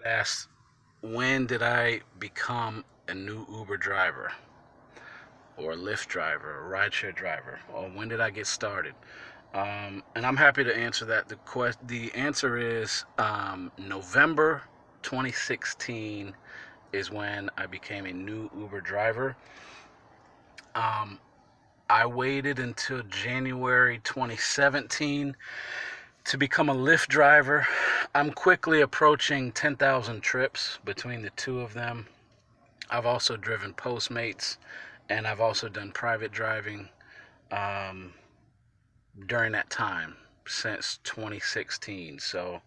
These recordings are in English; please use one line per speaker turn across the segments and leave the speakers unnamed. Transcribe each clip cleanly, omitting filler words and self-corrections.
had asked, when did I become a new Uber driver or Lyft driver or rideshare driver, or when did I get started? And I'm happy to answer that. The answer is November 2016 is when I became a new Uber driver. Um, I waited until January 2017 to become a Lyft driver. I'm quickly approaching 10,000 trips between the two of them. I've also driven Postmates, and I've also done private driving um, during that time since 2016. So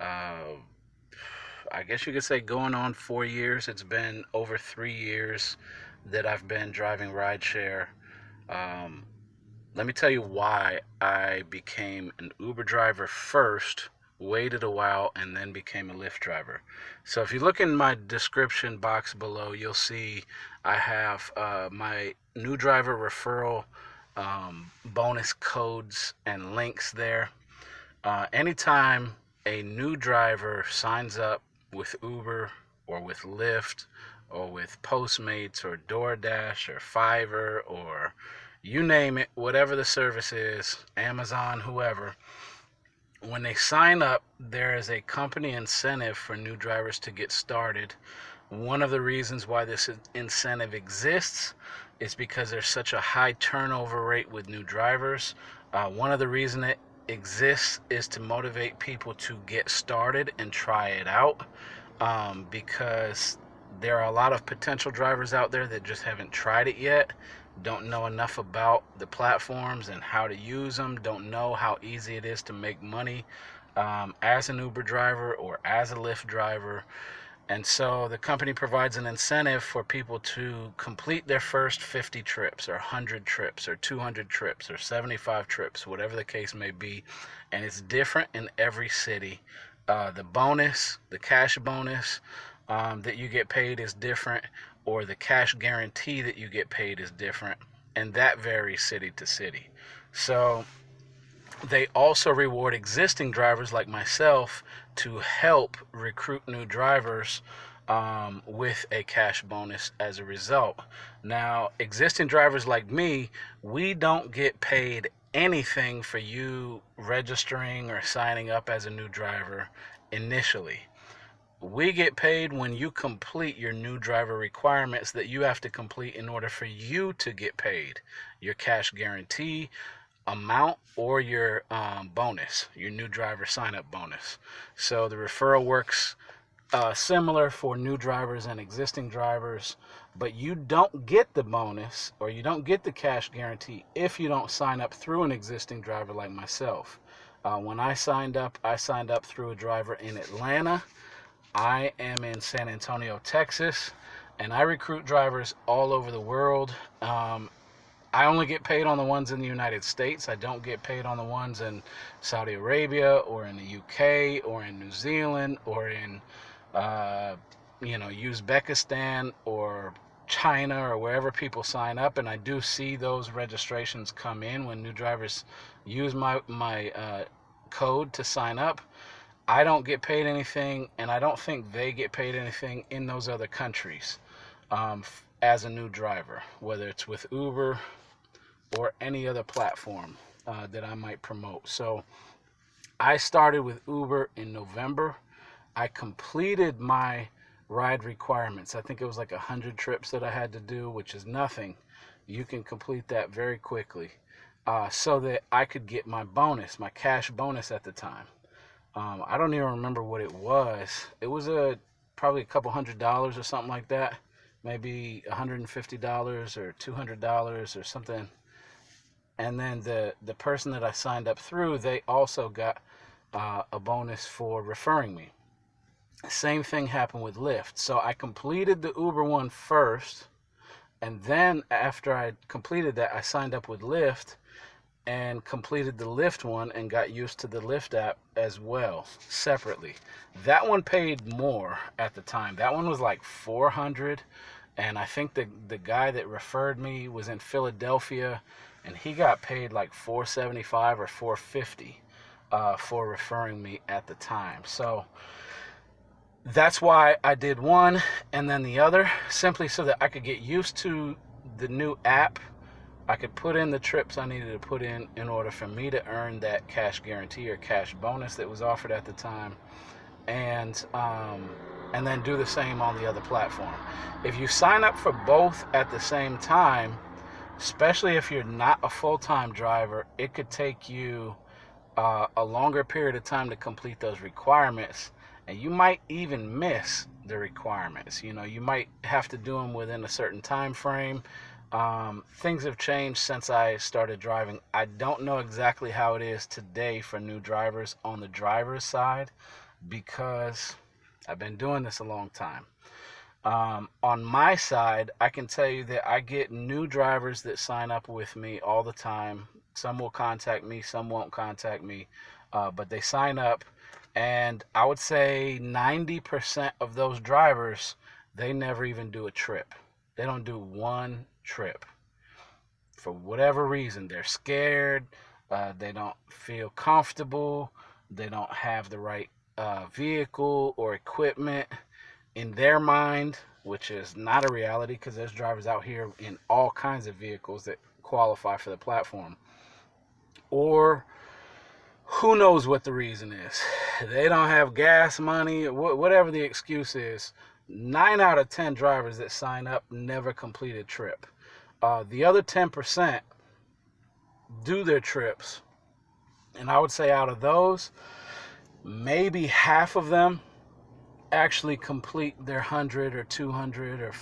uh, I guess you could say going on 4 years. It's been over 3 years that I've been driving rideshare. Um, Let me tell you why I became an Uber driver first, waited a while, and then became a Lyft driver. So if you look in my description box below, you'll see I have my new driver referral bonus codes and links there. Anytime a new driver signs up with Uber or with Lyft or with Postmates or DoorDash or Fiverr or you name it, whatever the service is, Amazon, whoever, when they sign up, there is a company incentive for new drivers to get started. One of the reasons why this incentive exists is because there's such a high turnover rate with new drivers. One of the reasons it exists is to motivate people to get started and try it out, because there are a lot of potential drivers out there that just haven't tried it yet, don't know enough about the platforms and how to use them, don't know how easy it is to make money as an Uber driver or as a Lyft driver. And so the company provides an incentive for people to complete their first 50 trips or 100 trips or 200 trips or 75 trips, whatever the case may be. And it's different in every city. The cash bonus that you get paid is different, or the cash guarantee that you get paid is different. And that varies city to city. So they also reward existing drivers like myself to help recruit new drivers with a cash bonus as a result. Now, existing drivers like me, we don't get paid anything for you registering or signing up as a new driver initially. We get paid when you complete your new driver requirements that you have to complete in order for you to get paid. Your cash guarantee amount or your bonus, your new driver sign up bonus. So the referral works similar for new drivers and existing drivers, but you don't get the bonus or you don't get the cash guarantee if you don't sign up through an existing driver like myself. When I signed up through a driver in Atlanta. I am in San Antonio, Texas, and I recruit drivers all over the world. I only get paid on the ones in the United States. I don't get paid on the ones in Saudi Arabia or in the UK or in New Zealand or in, Uzbekistan or China or wherever people sign up. And I do see those registrations come in when new drivers use my code to sign up. I don't get paid anything, and I don't think they get paid anything in those other countries as a new driver, whether it's with Uber or any other platform that I might promote. So I started with Uber in November. I completed my ride requirements. I think it was like 100 trips that I had to do, which is nothing. You can complete that very quickly so that I could get my bonus, my cash bonus at the time. I don't even remember what it was. It was probably a couple $100 or something like that, maybe $150 or $200 or something. And then the person that I signed up through, they also got a bonus for referring me. Same thing happened with Lyft. So I completed the Uber one first, and then after I completed that, I signed up with Lyft and completed the Lyft one and got used to the Lyft app as well, separately. That one paid more at the time. That one was like 400, and I think the guy that referred me was in Philadelphia, and he got paid like 475 or 450 for referring me at the time. So That's why I did one and then the other, simply so that I could get used to the new app. I could put in the trips I needed to put in order for me to earn that cash guarantee or cash bonus that was offered at the time, and and then do the same on the other platform. If you sign up for both at the same time, especially if you're not a full-time driver, it could take you a longer period of time to complete those requirements, and you might even miss the requirements. You might have to do them within a certain time frame. Things have changed since I started driving. I don't know exactly how it is today for new drivers on the driver's side, because I've been doing this a long time. On my side, I can tell you that I get new drivers that sign up with me all the time. Some will contact me, some won't contact me, but they sign up, and I would say 90% of those drivers, they never even do a trip. They don't do one trip. For whatever reason, they're scared, they don't feel comfortable, they don't have the right vehicle or equipment in their mind, which is not a reality, because there's drivers out here in all kinds of vehicles that qualify for the platform. Or who knows what the reason is. They don't have gas money, whatever the excuse is. 9 out of 10 drivers that sign up never complete a trip. The other 10% do their trips. And I would say out of those, maybe half of them actually complete their 100 or 200 or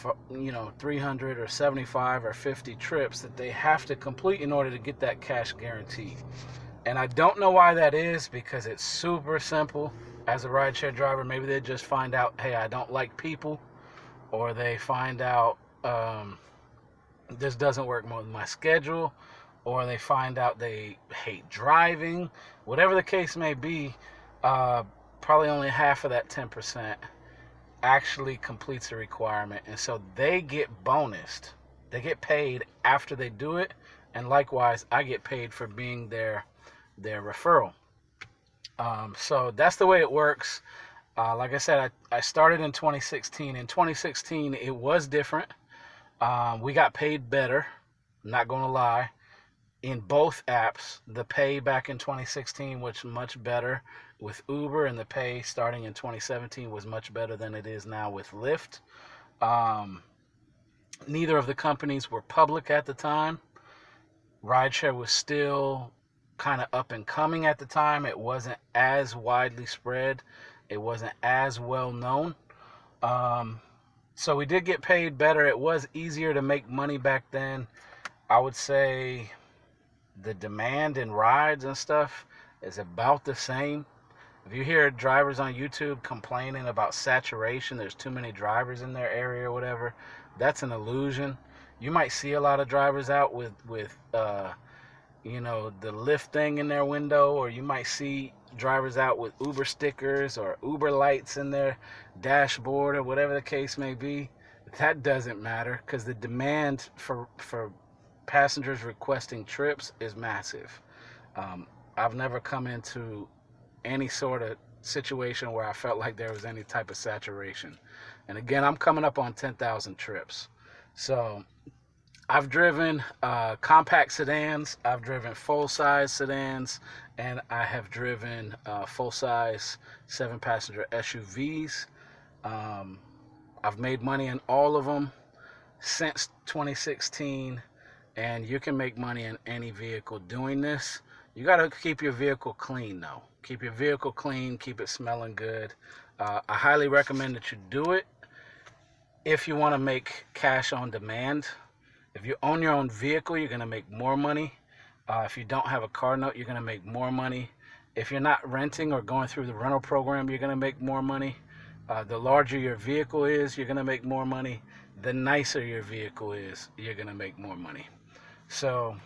300 or 75 or 50 trips that they have to complete in order to get that cash guarantee. And I don't know why that is, because it's super simple. As a rideshare driver, maybe they just find out, hey, I don't like people, or they find out this doesn't work with my schedule, or they find out they hate driving. Whatever the case may be, probably only half of that 10% actually completes the requirement, and so they get bonused. They get paid after they do it, and likewise, I get paid for being their referral. So that's the way it works. Like I said, I started in 2016. In 2016, it was different. We got paid better, not gonna lie. In both apps, the pay back in 2016 was much better with Uber, and the pay starting in 2017 was much better than it is now with Lyft. Neither of the companies were public at the time. Rideshare was still kind of up and coming at the time. It wasn't as widely spread. It wasn't as well known. So we did get paid better. It was easier to make money back then. I would say the demand in rides and stuff is about the same. If you hear drivers on YouTube complaining about saturation, there's too many drivers in their area or whatever, that's an illusion. You might see a lot of drivers out with the Lyft thing in their window, or you might see drivers out with Uber stickers or Uber lights in their dashboard, or whatever the case may be. That doesn't matter, because the demand for passengers requesting trips is massive. I've never come into any sort of situation where I felt like there was any type of saturation. And again, I'm coming up on 10,000 trips. So I've driven compact sedans, I've driven full-size sedans, and I have driven full-size 7-passenger SUVs. I've made money in all of them since 2016, and you can make money in any vehicle doing this. You got to keep your vehicle clean, though. Keep your vehicle clean, keep it smelling good. I highly recommend that you do it if you want to make cash on demand. If you own your own vehicle, you're going to make more money. If you don't have a car note, you're going to make more money. If you're not renting or going through the rental program, you're going to make more money. The larger your vehicle is, you're going to make more money. The nicer your vehicle is, you're going to make more money. So